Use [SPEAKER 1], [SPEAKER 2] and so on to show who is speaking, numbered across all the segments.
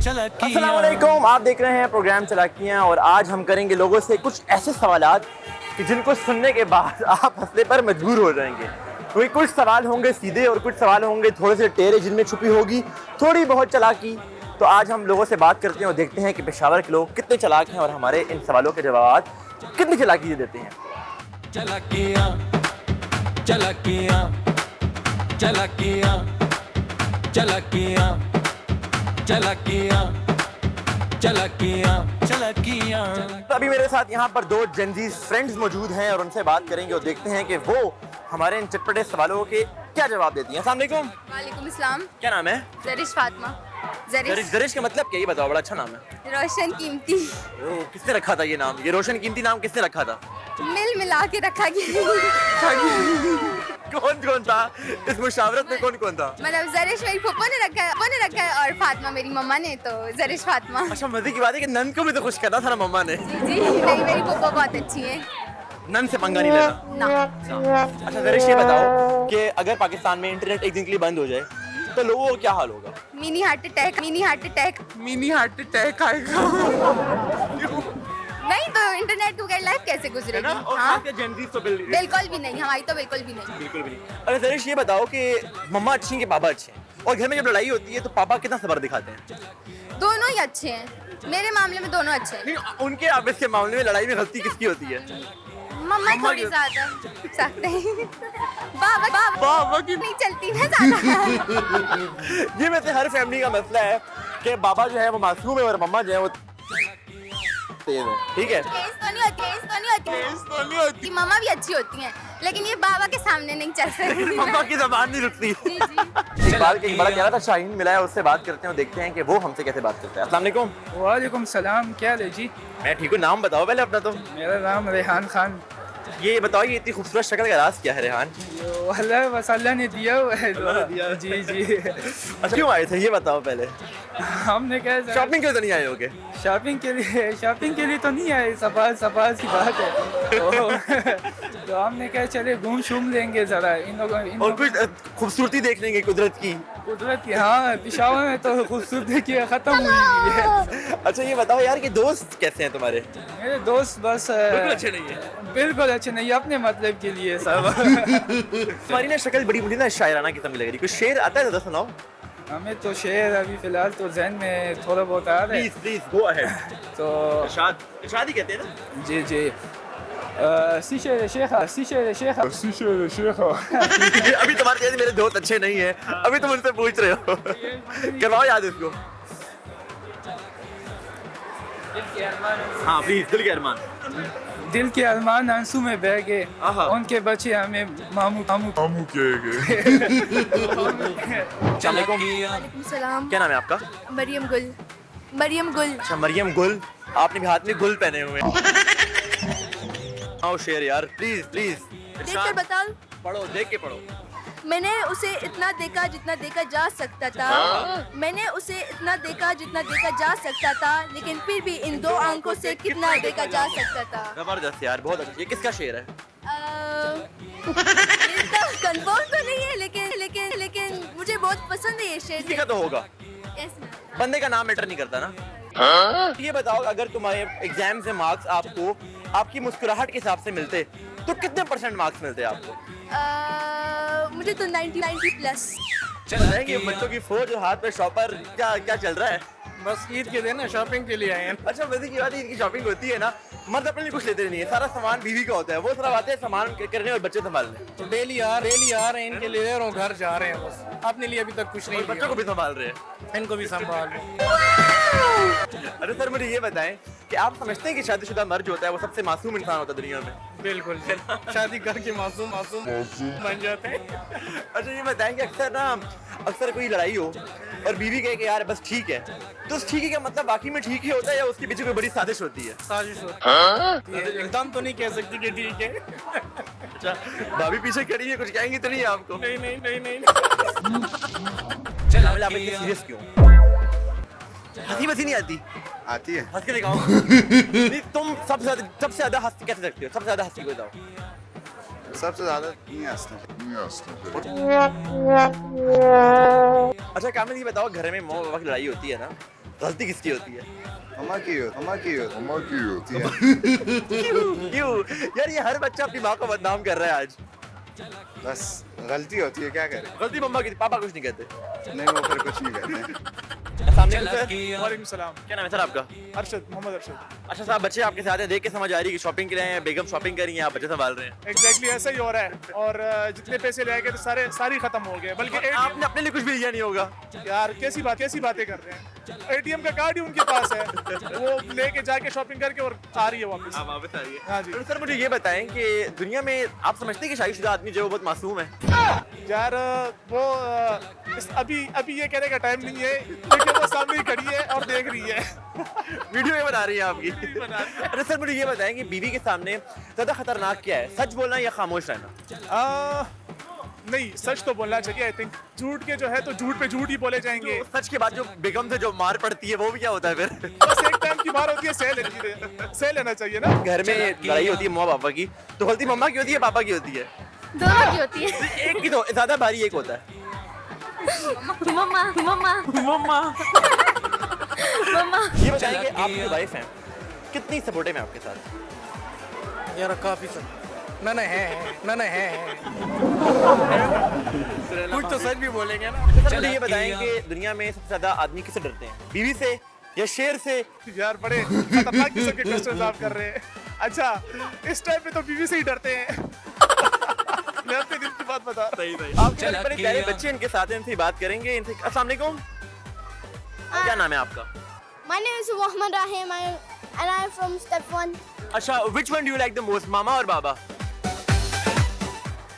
[SPEAKER 1] अस्सलाम वालेकुम, आप देख रहे हैं प्रोग्राम चलाकियाँ और आज हम करेंगे लोगों से कुछ ऐसे सवालात कि जिनको सुनने के बाद आप हंसने पर मजबूर हो जाएंगे। क्योंकि कुछ सवाल होंगे सीधे और कुछ सवाल होंगे थोड़े से टेढ़े जिनमें छुपी होगी थोड़ी बहुत चालाकी। तो आज हम लोगों से बात करते हैं और देखते हैं कि पेशावर के लोग कितने चालाक हैं और हमारे इन सवालों के जवाब कितनी चालाकी से देते हैं।
[SPEAKER 2] चलाकियाँ चलाकियाँ चलाकियाँ चलाकियाँ चलाकियाँ चलाकियाँ चलाकियाँ।
[SPEAKER 1] तो अभी मेरे साथ यहाँ पर दो जेनजी फ्रेंड्स मौजूद हैं और उनसे बात करेंगे और देखते हैं कि वो हमारे इन चटपटे सवालों के क्या जवाब देती हैं। अस्सलाम वालेकुम।
[SPEAKER 3] वालेकुम अस्सलाम।
[SPEAKER 1] क्या नाम है?
[SPEAKER 3] जरिश फातिमा।
[SPEAKER 1] जरिश का मतलब क्या, ये बताओ, बड़ा अच्छा नाम है।
[SPEAKER 3] रोशन कीमती।
[SPEAKER 1] ओ, किसने रखा था ये नाम? ये रोशन कीमती नाम किसने रखा था?
[SPEAKER 3] मिल मिला के रखा गया।
[SPEAKER 1] कौन कौन था इस मुशावरत में? कौन कौन था?
[SPEAKER 3] मतलब जरिश मेरी पप्पा ने रखा है और फातिमा मेरी मम्मा ने, तो जरिश फातिमा।
[SPEAKER 1] अच्छा, मजे की बात है कि नंद को भी तो खुश करना था ना मम्मा ने।
[SPEAKER 3] जी नहीं, मेरी पप्पा बहुत अच्छी है।
[SPEAKER 1] नंद से पंगा नहीं लेना
[SPEAKER 3] ना।
[SPEAKER 1] अच्छा जरिश, ये बताओ कि अगर पाकिस्तान में इंटरनेट एक दिन के लिए बंद हो जाए तो लोगों को क्या हाल होगा?
[SPEAKER 3] Mini heart attack.
[SPEAKER 2] Mini heart attack आएगा।
[SPEAKER 3] नहीं तो इंटरनेट के बगैर लाइफ कैसे गुजरेगी?
[SPEAKER 1] ना? और
[SPEAKER 3] हाँ,
[SPEAKER 1] खासकर Gen Zs तो
[SPEAKER 3] बिल्कुल भी नहीं, हमारी तो बिल्कुल भी नहीं।
[SPEAKER 1] बिल्कुल भी नहीं। अरे जरिश, ये बताओ कि मम्मा अच्छी हैं कि पापा अच्छे हैं? और घर में जब लड़ाई होती है तो पापा कितना सब्र दिखाते हैं?
[SPEAKER 3] दोनों ही अच्छे हैं, मेरे मामले में दोनों अच्छे हैं।
[SPEAKER 1] नहीं, उनके आपस के मामले में लड़ाई में गलती किसकी होती है?
[SPEAKER 3] मम्मा थोड़ी
[SPEAKER 1] की-
[SPEAKER 3] ज्यादा सकते हैं। बाबा की नहीं चलती ना ज्यादा।
[SPEAKER 1] ये वैसे हर फैमिली का मसला है कि बाबा जो है वो मासूम है और मम्मा जो है वो तेज है। ठीक है,
[SPEAKER 3] तेज तो नहीं होती। मम्मा भी अच्छी होती हैं, लेकिन ये बाबा के सामने नहीं चल सकती।
[SPEAKER 1] मम्मा की जबान नहीं रुकती।
[SPEAKER 3] जी।
[SPEAKER 1] इकबाल के बड़ा प्यारा था शाहीन मिला है, उससे बात करते हैं और देखते हैं कि वो हमसे कैसे बात करता है। अस्सलाम वालेकुम।
[SPEAKER 4] वालेकुम सलाम। क्या ले जी?
[SPEAKER 1] मैं ठीक हूँ, नाम बताओ पहले अपना। तो
[SPEAKER 4] मेरा नाम रेहान खान।
[SPEAKER 1] ये बताओ, ये इतनी खूबसूरत शक्ल का राज क्या है रेहान?
[SPEAKER 4] अल्लाह बस अल्लाह ने दिया हुआ है।
[SPEAKER 1] अल्लाह ने दिया।
[SPEAKER 4] जी जी।
[SPEAKER 1] अच्छा, क्यों आए थे ये बताओ पहले?
[SPEAKER 4] हमने क्या
[SPEAKER 1] शॉपिंग क्यों तो नहीं आए होगे?
[SPEAKER 4] शॉपिंग के लिए तो नहीं आए, सफाल की बात है। तो हमने क्या चले घूम शूम लेंगे जरा इन
[SPEAKER 1] और कुछ खूबसूरती देख लेंगे कुदरत की।
[SPEAKER 4] कुदरत की। हाँ, पिशावर में तो खूबसूरती की खत्म हुई है।
[SPEAKER 1] अच्छा ये बताओ यार कि दोस्त कैसे हैं तुम्हारे?
[SPEAKER 4] मेरे दोस्त बस
[SPEAKER 1] बिल्कुल अच्छे नहीं है।
[SPEAKER 4] बिल्कुल अच्छे नहीं, अपने मतलब के लिए सब।
[SPEAKER 1] तुम्हारी ना शक्ल बड़ी मुझे ना शायराना किस्म की लग रही। कुछ शेर आता है तो सुनाओ।
[SPEAKER 4] हमें तो शेर अभी फिलहाल तो जहन में थोड़ा बहुत आ रहा है।
[SPEAKER 1] Please go ahead.
[SPEAKER 4] तो
[SPEAKER 1] इरशाद ही कहते हैं ना?
[SPEAKER 4] जी जी। शीशे शेखा।
[SPEAKER 1] अभी तुम्हारे जैसे मेरे दोस्त अच्छे नहीं है, अभी तुम उनसे पूछ रहे हो। करवाओ याद इसको। हाँ प्लीज, दिल के अरमान।
[SPEAKER 4] दिल के अरमान आंसू में बह गए,
[SPEAKER 1] आहा।
[SPEAKER 4] उनके बच्चे हमें मामू
[SPEAKER 3] वालेकुम सलाम।
[SPEAKER 1] क्या नाम है आपका?
[SPEAKER 3] मरियम गुल। मरियम गुल।
[SPEAKER 1] अच्छा मरियम गुल, आपने भी हाथ में गुल पहने हुए हैं। आओ शेर यार, प्लीज प्लीज।
[SPEAKER 3] देख कर बताओ।
[SPEAKER 1] पढ़ो, देख के पढ़ो।
[SPEAKER 3] मैंने उसे इतना देखा जितना देखा जा सकता था। मैंने उसे इतना देखा जितना देखा जा सकता था, लेकिन फिर भी इन दो आंखों से कितना देखा जा सकता था।
[SPEAKER 1] जबरदस्त यार, बहुत अच्छा। ये किसका शेर है?
[SPEAKER 3] कंफर्म तो नहीं है, लेकिन मुझे बहुत पसंद है ये शेर।
[SPEAKER 1] किसी का तो होगा,
[SPEAKER 3] Yes,
[SPEAKER 1] बंदे का नाम मैटर नहीं करता ना। ये बताओ, अगर तुम्हारे एग्जाम से मार्क्स आपको आपकी मुस्कुराहट के हिसाब से मिलते तो कितने % मार्क्स मिलते आपको?
[SPEAKER 3] मुझे तो 90 प्लस।
[SPEAKER 1] चल रहे हैं कि बच्चों की फौज और हाथ में शॉपर, क्या क्या चल रहा है?
[SPEAKER 4] बस ईद के दिन शॉपिंग के लिए आए हैं।
[SPEAKER 1] अच्छा मजे की बात है, इनकी शॉपिंग होती है ना, मर्द अपने लिए कुछ लेते नहीं है, सारा सामान बीवी का होता है। वो सिर्फ आते हैं सामान करने और बच्चे संभालने।
[SPEAKER 4] तो डेली आ रहे हैं, इनके लिए ले रहा हूँ, घर जा रहे हैं बस। अपने लिए अभी तक कुछ नहीं
[SPEAKER 1] और बच्चों को भी संभाल रहे हैं।
[SPEAKER 4] लिया। इनको भी संभाल।
[SPEAKER 1] अरे सर मुझे ये बताएं कि आप समझते हैं कि शादीशुदा मर्द जो होता है वो सबसे मासूम इंसान होता है दुनिया में?
[SPEAKER 4] बिल्कुल शादी करके मासूम बन जाते हैं।
[SPEAKER 1] अच्छा ये बताएं कि अक्सर कोई लड़ाई हो और बीवी कहे कि यार बस ठीक है, तो उस ठीक है का मतलब वाकई में ठीक ही होता है या उसके पीछे कोई बड़ी साजिश होती है?
[SPEAKER 4] साजिश होती है। एकदम तो नहीं कह सकती कि ठीक है।
[SPEAKER 1] अच्छा, भाभी पीछे खड़ी है, कुछ कहेंगी तो नहीं है आपको?
[SPEAKER 4] नहीं।
[SPEAKER 1] चल आप इतने सीरियस क्यों? हंसी वसी नहीं आती?
[SPEAKER 5] आती है।
[SPEAKER 1] हंस के दिखाओ। नहीं, तुम सबसे ज्यादा हंस कैसे सकते हो? सबसे ज्यादा हंसी को बताओ।
[SPEAKER 5] सबसे ज्यादा नहीं हंसते।
[SPEAKER 1] अच्छा कामिल, ये बताओ, घर में माँ बाबा की लड़ाई होती है ना, गलती किसकी होती है?
[SPEAKER 5] मम्मा की होती है।
[SPEAKER 1] क्यों यार, ये हर बच्चा अपनी माँ को बदनाम कर रहा है आज।
[SPEAKER 5] बस गलती होती है, क्या करें।
[SPEAKER 1] गलती मम्मा की थी, पापा कुछ नहीं कहते।
[SPEAKER 5] नहीं, वो फिर कुछ नहीं कहते।
[SPEAKER 1] सामने सर,
[SPEAKER 6] वालेकुम सलाम।
[SPEAKER 1] क्या नाम है सर आपका?
[SPEAKER 6] अरशद, मोहम्मद अरशद।
[SPEAKER 1] अच्छा साहब, बच्चे आपके साथ हैं, देख के समझ आ रही है कि शॉपिंग के लिए हैं, बेगम शॉपिंग कर रही हैं, आप बच्चे संभाल रहे हैं।
[SPEAKER 6] एग्जैक्टली ऐसा ही हो रहा है। और जितने पैसे ले गए तो सारी खत्म हो गए। बल्कि
[SPEAKER 1] आपने अपने लिए कुछ भी लिया नहीं होगा।
[SPEAKER 6] यार कैसी बातें कर रहे हैं। एटीएम का कार्ड ही उनके पास है, वो लेके जाके शॉपिंग करके और आ रही है वापस।
[SPEAKER 1] आप वापस आइए।
[SPEAKER 6] हाँ जी।
[SPEAKER 1] तो सर मुझे ये बताएं कि दुनिया में आप समझते हैं कि शादीशुदा आदमी जो है वो बहुत मासूम है?
[SPEAKER 6] यार वो अभी ये कहने का टाइम नहीं है, क्योंकि वो सामने ही खड़ी है और देख रही है।
[SPEAKER 1] वीडियो में बता रही है आपकी। अरे सर मुझे ये बताएं कि बीवी के सामने ज़्यादा खतरनाक क्या है, सच बोलना या खामोश रहना?
[SPEAKER 6] नहीं, सच तो बोलना चाहिए। आई थिंक झूठ के जो है तो झूठ पे झूठ ही बोले जाएंगे।
[SPEAKER 1] तो सच के बाद जो बेगम से जो मार पड़ती है वो भी क्या होता है फिर?
[SPEAKER 6] बस एक टाइम की मार होती है, सह लेना चाहिए ना।
[SPEAKER 1] घर में लड़ाई होती है मम्मा पापा की, तो गलती मम्मा की होती है पापा की होती है?
[SPEAKER 3] दोनों की होती है।
[SPEAKER 1] एक की तो ज़्यादा भारी एक होता है।
[SPEAKER 3] मम्मा मम्मा
[SPEAKER 4] मम्मा
[SPEAKER 3] मम्मा।
[SPEAKER 1] ये बताएं कि आपकी वाइफ हैं, कितनी सपोर्टिव है आपके साथ?
[SPEAKER 7] यार काफी सब नहीं है कुछ तो सच भी बोलेंगे ना।
[SPEAKER 1] सर मुझे ये बताएं कि दुनिया में सबसे ज़्यादा आदमी किससे डरते हैं, बीवी से या शेर से?
[SPEAKER 6] यार बड़े खतरनाक किस्म के क्वेश्चन आप कर रहे हैं। अच्छा, इस टाइम पे तो बीवी से ही डरते हैं। मैं अपने दिल की बात बता रहा हूं।
[SPEAKER 1] आपके बड़े प्यारे बच्चे इनके साथ हैं, इनसे बात करेंगे। इनसे अस्सलाम वालेकुम, क्या नाम है आपका?
[SPEAKER 8] My name is Mohammed Rahim and I'm from step 1.
[SPEAKER 1] अच्छा, which one do you like the most, मामा और बाबा?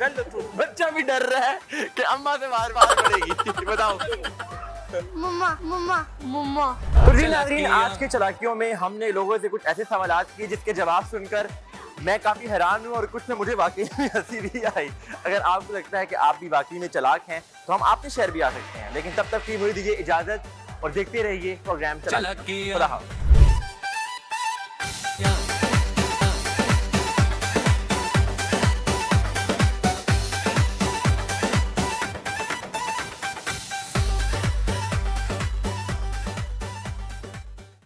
[SPEAKER 1] बच्चा भी डर रहा है कि अम्मा से बार बार पड़ेगी। बताओ।
[SPEAKER 8] Mama.
[SPEAKER 1] तो जी नाज़रीन, आज के चालाकियों में हमने लोगों से कुछ ऐसे सवालात किए जिसके जवाब सुनकर मैं काफ़ी हैरान हूँ और कुछ में मुझे वाकई में हंसी भी आई। अगर आपको लगता है कि आप भी वाकई में चालाक हैं तो हम आपके शहर भी आ सकते हैं, लेकिन तब तक की मुझे दीजिए इजाज़त और देखते रहिए प्रोग्राम चालाकियाँ। खुदा हाफ़िज़।